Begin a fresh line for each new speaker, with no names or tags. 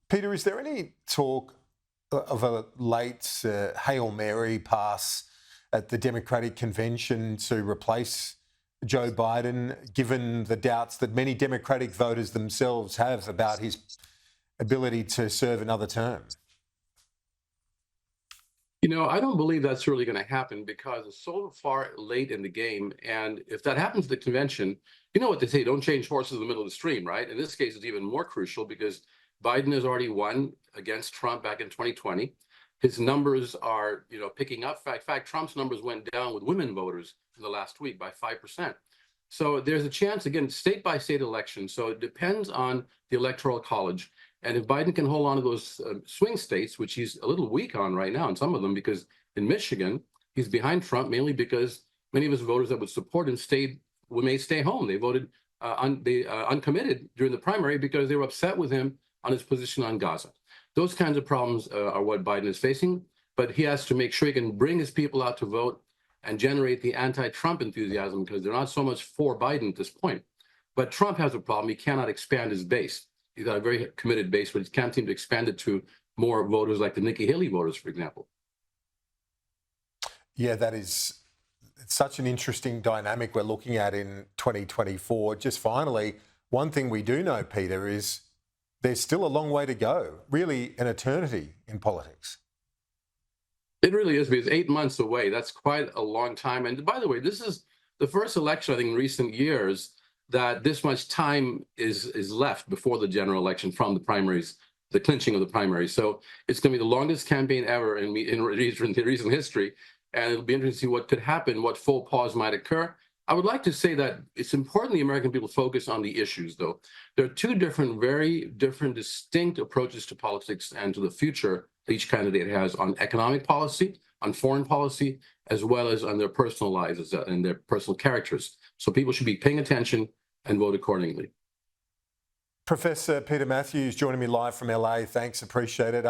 Peter, is there any talk of a late Hail Mary pass at the Democratic convention to replace Joe Biden, given the doubts that many Democratic voters themselves have about his ability to serve another term?
I don't believe that's really going to happen because it's so far late in the game. And if that happens at the convention, you know what they say, don't change horses in the middle of the stream, right? In this case, it's even more crucial because Biden has already won against Trump back in 2020. His numbers are, picking up. In fact, Trump's numbers went down with women voters in the last week by 5%. So there's a chance, again, state by state election. So it depends on the Electoral College. And if Biden can hold on to those swing states, which he's a little weak on right now in some of them, because in Michigan, he's behind Trump mainly because many of his voters that would support him may stay home. They voted uncommitted during the primary because they were upset with him on his position on Gaza. Those kinds of problems are what Biden is facing, but he has to make sure he can bring his people out to vote and generate the anti-Trump enthusiasm because they're not so much for Biden at this point. But Trump has a problem. He cannot expand his base. He's got a very committed base, but he can't seem to expand it to more voters like the Nikki Haley voters, for example.
Yeah, that is such an interesting dynamic we're looking at in 2024. Just finally, one thing we do know, Peter, is there's still a long way to go, really an eternity in politics.
It really is because 8 months away, that's quite a long time. And by the way, this is the first election, I think, in recent years that this much time is left before the general election from the primaries, the clinching of the primaries. So it's going to be the longest campaign ever in recent history. And it'll be interesting to see what could happen, what faux pas might occur. I would like to say that it's important the American people focus on the issues, though. There are two very different, distinct approaches to politics and to the future each candidate has on economic policy, on foreign policy, as well as on their personal lives and their personal characters. So people should be paying attention and vote accordingly.
Professor Peter Mathews joining me live from LA. Thanks, appreciate it.